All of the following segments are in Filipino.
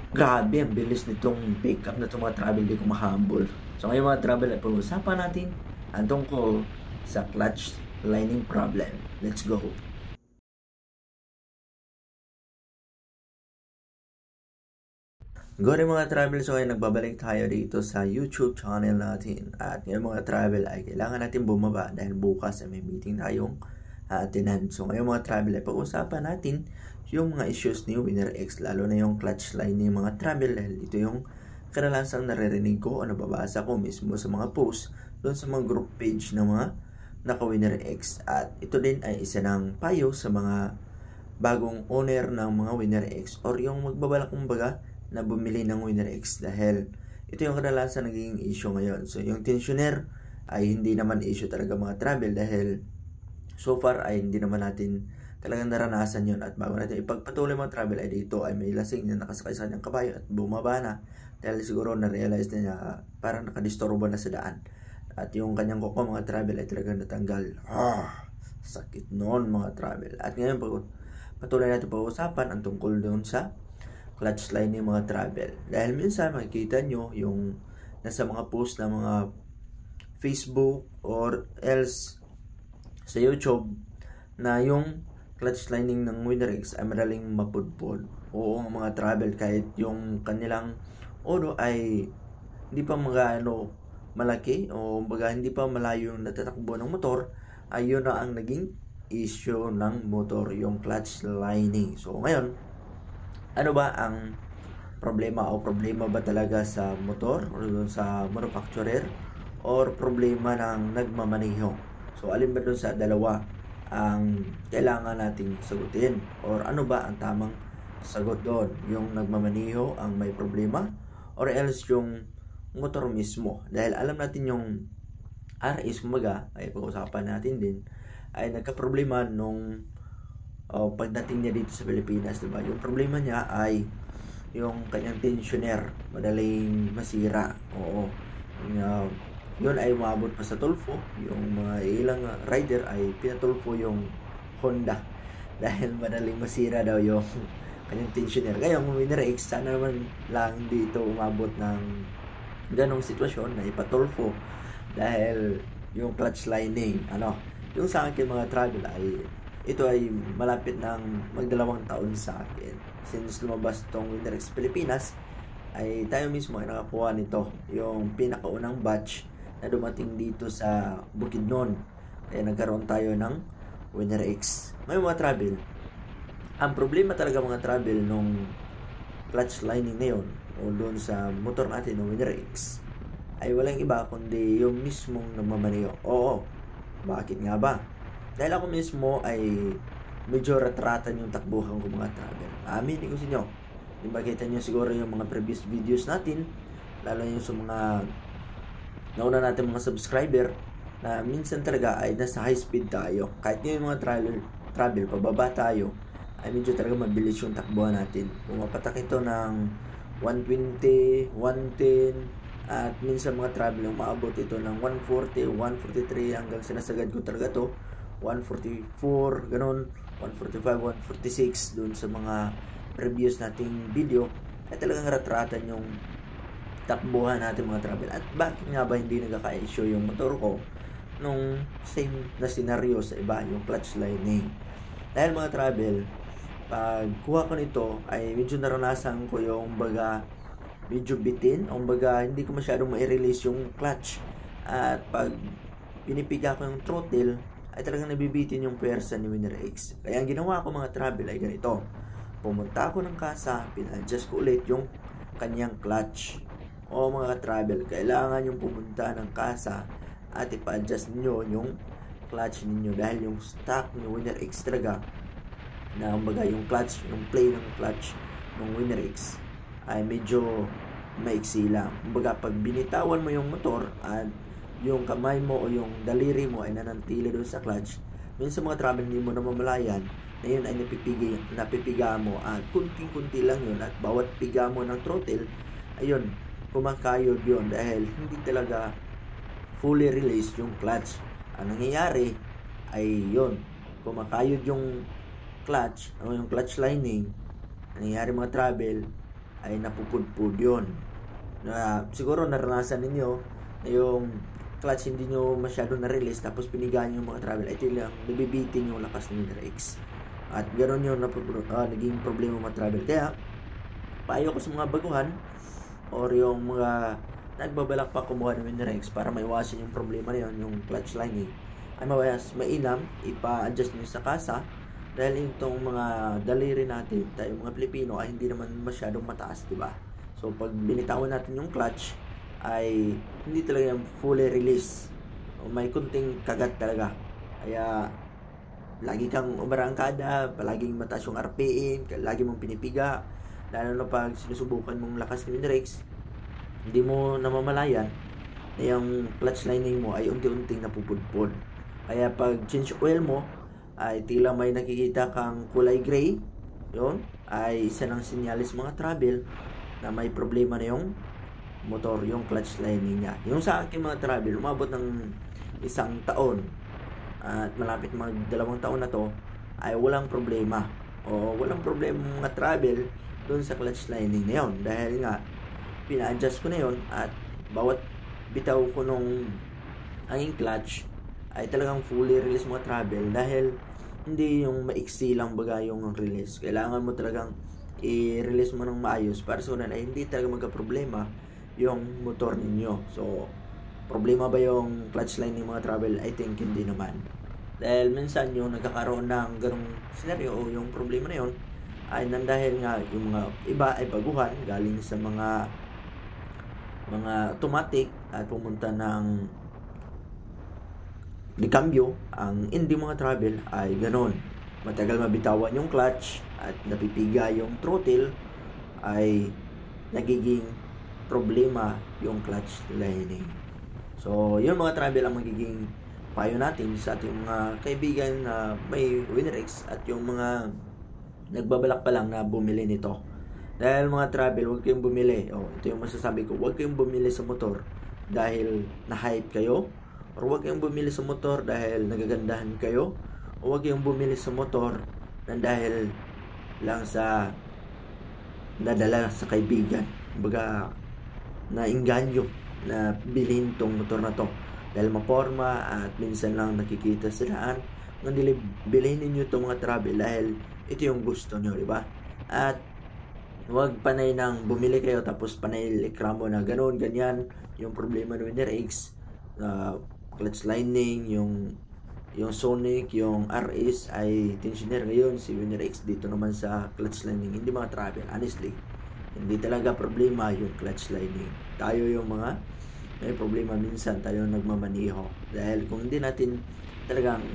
Grabe, ang bilis nitong pick up na itong mga travel, di ko mahabol. So ngayon mga travel, ay pag-usapan natin ang tungkol sa clutch lining problem. Let's go! Good mga travel, so ngayon nagbabalik tayo dito sa YouTube channel natin. At ngayon mga travel ay kailangan natin bumaba dahil bukas ay may meeting tayong atinan. So ngayon mga travel ay pag-usapan natin yung mga issues ni Winner X, lalo na yung clutch line ng mga travel dahil ito yung kadalasang naririnig ko o nababasa ko mismo sa mga post doon sa mga group page ng mga naka-Winner X. At ito din ay isa ng payo sa mga bagong owner ng mga Winner X or yung magbabalak kumbaga na bumili ng Winner X dahil ito yung kadalasan naging issue ngayon. So yung tensioner ay hindi naman issue talaga mga travel dahil so far ay hindi naman natin talagang naranasan yun. At bago natin ipagpatuloy mga travel ay dito ay may lasing na nakasakay sa kanyang kabayo at bumaba na dahil siguro na-realize na niya parang nakadisturbo na sa daan. At yung kanyang kuko mga travel ay talagang natanggal. Sakit noon mga travel. At ngayon patuloy natin pag-usapan ang tungkol doon sa clutch line ng mga travel. Dahil minsan makikita nyo yung nasa mga post ng mga Facebook or else sa YouTube na yung clutch lining ng Winner X ay madaling mapudpod. Oo ang mga travel kahit yung kanilang odo ay hindi pa malaki o baga hindi pa malayo yung natatakbo ng motor, ay yun na ang naging issue ng motor, yung clutch lining. So ngayon, ano ba ang problema o problema ba talaga sa motor o sa manufacturer or problema ng nagmamaneho? So alin ba doon sa dalawa ang kailangan nating sagutin or ano ba ang tamang sagot doon? Yung nagmamaneho ang may problema or else yung motor mismo? Dahil alam natin yung RS kumbaga ay pag-usapan natin din ay nagka-problema nung pagdating niya dito sa Pilipinas, diba? Yung problema niya ay yung kanyang tensioner madaling masira. Oo. Yun ay umabot pa sa Tulfo. Yung mga ilang rider ay pinatulfo yung Honda dahil madaling masira daw yung kanyang tensioner. Kaya yung Winner X, sana naman lang dito umabot ng ganong sitwasyon na ipatulfo dahil yung clutch lining, yung sa akin mga travel ay ito ay malapit ng magdalawang taon sa akin. Since lumabas itong Winner X Pilipinas, ay tayo mismo ay nakakuha nito. Yung pinakaunang batch na dumating dito sa Bukidnon. Kaya nagkaroon tayo ng Winner X. Ngayon mga travel, ang problema talaga mga travel nung clutch lining na yun, o doon sa motor natin ng Winner X, ay walang iba kundi yung mismong nagmamaneho. Oo, bakit nga ba? Dahil ako mismo ay medyo retratan yung takbuhan ko mga travel. Amin ko sa inyo. Diba kita nyo siguro yung mga previous videos natin, lalo yung sa mga nauna natin mga subscriber, na minsan talaga ay nasa high speed tayo. Kahit yung mga travel pababa tayo, ay medyo talaga mabilis yung takbuhan natin. Pumapatak ito ng 120, 110, at minsan mga travel yung maabot ito ng 140, 143 hanggang sinasagad ko talaga to 144, ganun, 145, 146 doon sa mga previous nating video ay talagang retratan yung takbuhan natin mga travel. At bakit nga ba hindi nagkaka-issue yung motor ko nung same na scenario sa iba, yung clutch lining? Dahil mga travel, pag kuha ko nito ay medyo naranasan ko yung baga medyo bitin o baga hindi ko masyadong ma-release yung clutch, at pag pinipiga ko yung throttle ay talagang nabibitin yung pwersa ni Winner X. Kaya ang ginawa ko mga travel ay ganito. Pumunta ako ng kasa, pina-adjust ko ulit yung kanyang clutch. O mga travel, kailangan yung pumunta ng kasa at ipa-adjust niyo yung clutch ninyo dahil yung stock ni Winner X talaga na kumbaga yung clutch, yung play ng clutch ng Winner X ay medyo maiksi lang. Kumbaga pag binitawan mo yung motor at yung kamay mo o yung daliri mo ay nanantili doon sa clutch, minsan mga travel hindi mo namamalayan na yun ay napipiga mo at kunting-kunti lang yun, at bawat piga mo ng throttle, ayun, kumakayod yun dahil hindi talaga fully released yung clutch. Ang nangyayari ay yun, kumakayod yung clutch o yung clutch lining. Ang nangyayari mga travel, ay napupudpud yun. Siguro naranasan ninyo na yung clutch hindi nyo masyado na-release tapos pinigaan yung mga travel, ay tilang nabibitin yung lakas ng Winner X. At ganoon yung naging problema mga travel. Kaya payo ko sa mga baguhan or yung mga nagbabalak pa kumuha ng Winner X para maiwasan yung problema na yun, yung clutch lining, ay mainam ipa-adjust nyo sa kasa. Dahil itong mga daliri natin, tayo mga Pilipino, ay hindi naman masyadong mataas, diba? So pag binitawan natin yung clutch, ay hindi talaga yung fully release. O may kunting kagat talaga. Kaya lagi kang umarangkada, palaging mataas yung RPM, lagi mong pinipiga. Lalo na pag sinusubukan mong lakas ni Winner X, hindi mo namamalayan na yung clutch lining mo ay unti-unting napupudpud. Kaya pag change oil mo, ay tila may nakikita kang kulay gray, yun ay isa ng sinyalis mga travel na may problema na yung motor, yung clutch lining niya. Yung sa aking mga travel, umabot ng 1 taon at malapit mag 2 taon na to, ay walang problema o walang problema mga travel dun sa clutch lining na yun. Dahil nga pina-adjust ko na yun at bawat bitaw ko nung aking clutch ay talagang fully release mga travel. Dahil hindi yung maiksi lang baga yung release, kailangan mo talagang i-release mo ng maayos para sa unan ay hindi talaga magka-problema yung motor ninyo. So problema ba yung clutch line ng mga travel? I think hindi naman. Dahil minsan yung nagkakaroon ng ganong scenario o yung problema na yun ay nandahil nga yung mga iba ay baguhan galing sa mga automatic at pumunta ng di cambio. Ang hindi mga travel ay ganon, matagal mabitawan yung clutch at napipiga yung throttle, ay nagiging problema yung clutch lining. So yun mga travel ang magiging payo natin sa ating mga kaibigan na may Winner X at yung mga nagbabalak pa lang na bumili nito. Dahil mga travel, huwag kayong bumili, ito yung masasabi ko, huwag kayong bumili sa motor dahil na-hype kayo, or huwag kayong bumili sa motor dahil nagagandahan kayo, o huwag kayong bumili sa motor na dahil lang sa nadala sa kaibigan, kumbaga nainganyo na bilhin tong motor na to dahil maporma at minsan lang nakikita silaan. Hindi bilhin ninyo itong mga travel dahil ito yung gusto nyo, diba? At huwag panay nang bumili kayo tapos panay reklamo na ganoon ganyan yung problema ng Winner X, clutch lining, yung Sonic, yung RS ay tensioner. Ngayon si Winner X dito naman sa clutch lining. Hindi mga travel, honestly hindi talaga problema yung clutch lining. Tayo yung mga may problema minsan, tayo nagmamaniho dahil kung hindi natin talagang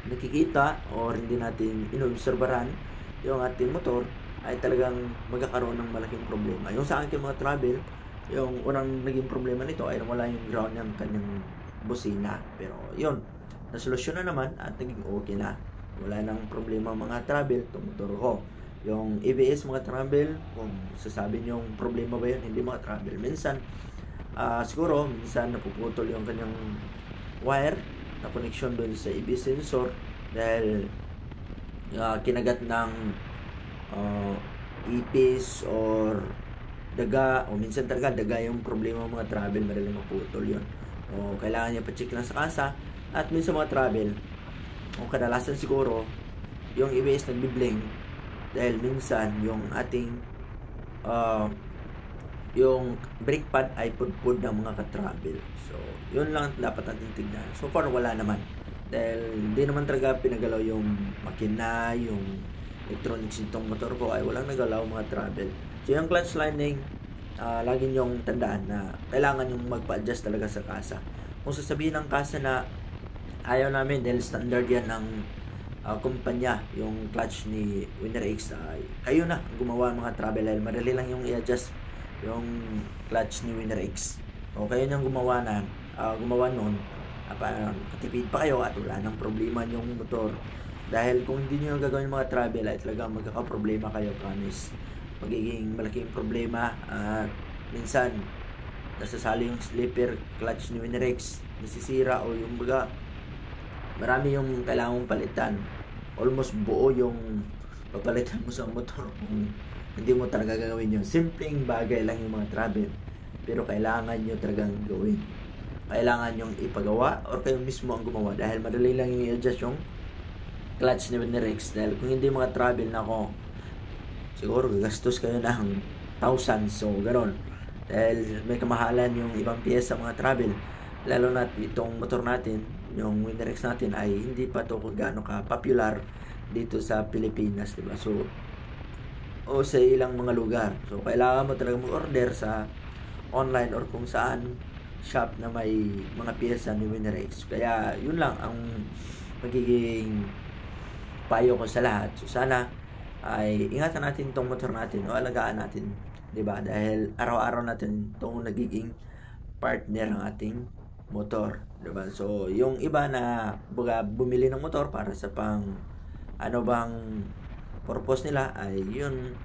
nakikita or hindi natin inobserbaran yung ating motor, ay talagang magkakaroon ng malaking problema. Yung sa akin mga travel, yung unang naging problema nito ay wala yung ground ng kanyang busina. Pero yun, nasolusyon na naman at naging okay na. Wala nang problema mga travel itong motor ko. Yung ABS mga travel, kung sasabi nyo yung problema ba yun, hindi mga travel. Minsan, siguro, minsan napuputol yung kanyang wire na connection doon sa ABS sensor dahil kinagat ng ipis or daga, o minsan talaga daga yung problema mga travel, madaling maputol yun. O kailangan niya pa-check lang sa kasa. At minsan mga travel, o kadalasan siguro, yung ABS nagbi-blink dahil minsan yung ating yung brake pad ay pudpud ng mga ka-travel. So yun lang dapat natin tignan. So far wala naman dahil hindi naman talaga pinagalaw yung makina, yung electronics nitong motor ko ay walang nagalaw mga travel. So yung clutch lining, lagi nyong tandaan na kailangan yung magpa-adjust talaga sa kasa. Kung sasabihin ng kasa na ayaw namin dahil standard yan ng kumpanya, yung clutch ni Winner X, ay kayo na gumawa mga travel dahil madali lang yung i-adjust yung clutch ni Winner X. O kayo nang gumawa nun, katipid pa kayo at wala nang problema yung motor. Dahil kung hindi nyo gagawin mga travel ay talagang magkakaproblema kayo, promise. Magiging malaking problema at minsan nasasali yung slipper clutch ni Winner X, nasisira o yung baga marami yung kailangan mong palitan. Almost buo yung papalitan mo sa motor kung hindi mo talaga gagawin yun. Simpleng bagay lang yung mga travel, pero kailangan nyo talagang gawin. Kailangan yung ipagawa or kayo mismo ang gumawa, dahil madali lang yung i-adjust yung clutch ni Rex. Dahil kung hindi mga travel na ako, siguro gagastos kayo ng thousands, so gano'n. Dahil may kamahalan yung ibang piyesa mga travel, lalo na itong motor natin, yung Rex natin ay hindi pa to gaano ka popular dito sa Pilipinas, diba? So o sa ilang mga lugar. So kailangan mo talaga mag-order sa online or kung saan shop na may mga piyesa ni Rex. Kaya yun lang ang magiging payo ko sa lahat. So sana ay ingatan natin tong motor natin o alagaan natin, 'di ba? Dahil araw-araw natin tong nagiging partner ng ating motor, 'di ba? So yung iba na bumili ng motor para sa pang ano bang purpose nila, ay yun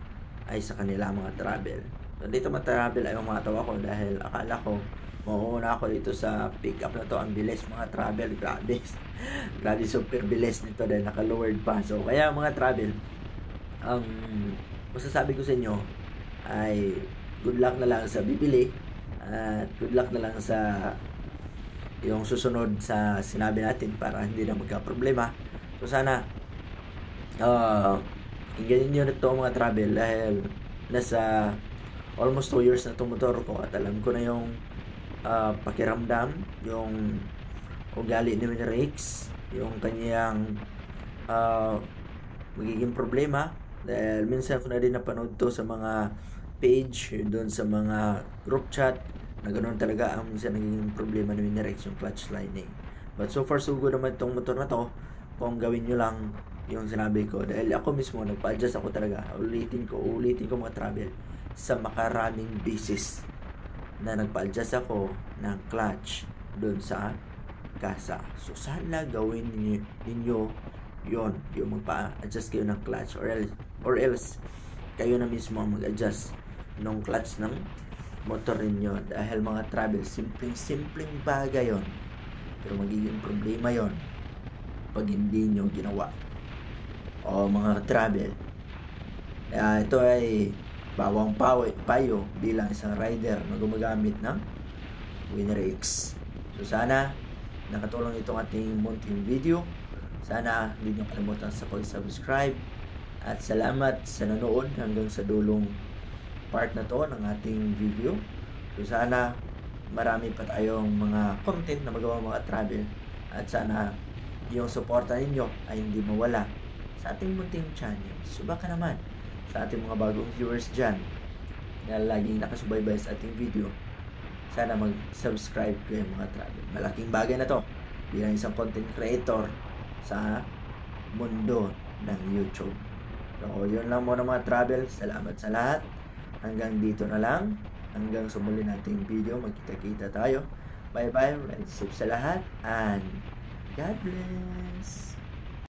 ay sa kanila mga travel. So dito mga travel ay umatawa ko dahil akala ko mauuna ako dito sa pick up na to. Ang bilis mga travel, grabe. Grabe, super bilis nito dahil naka-lowered pa. So kaya mga travel, ang masasabi ko sa inyo ay good luck na lang sa bibili at good luck na lang sa yung susunod sa sinabi natin para hindi na magka-problema. So sana ganyan nyo na ito mga travel, dahil nasa almost 2 years na itong motor ko at alam ko na yung pakiramdam, yung ugali ni Rex, yung kanyang magiging problema. Dahil minsan ko na din napanood to sa mga page, doon sa mga group chat, na ganoon talaga ang minsan naging problema ni Rex, yung clutch lining. But so far so good naman itong motor na to kung gawin nyo lang yung sinabi ko. Dahil ako mismo nagpa-adjust ako talaga, ulitin ko mga travel, sa makaraming beses na nagpa-adjust ako ng clutch doon sa kasa. So sana gawin ninyo yon, yung magpa-adjust kayo ng clutch, or else kayo na mismo ang mag-adjust ng clutch ng motor ninyo. Dahil mga travel, simpleng bagay yon, pero magiging problema yon pag hindi nyo ginawa. O mga travel, ito ay bawang payo bilang isang rider na gumagamit ng Rex. So sana nakatulong itong ating munting video. Sana hindi nyo kalimutan sa pag-subscribe, at salamat sa nanood hanggang sa dulong part na to ng ating video. So sana marami pa tayong mga content na magawa mga travel, at sana yung suporta ninyo ay hindi mawala sa ating munting channel. Subaka naman sa ating mga bagong viewers dyan na laging nakasubaybay sa ating video, sana mag-subscribe kayo mga travel. Malaking bagay na to bilang isang content creator sa mundo ng YouTube. So yun lang muna mga travel. Salamat sa lahat. Hanggang dito na lang. Hanggang sa muli nating video. Magkita-kita tayo. Bye bye. Ride safe sa lahat. And God bless.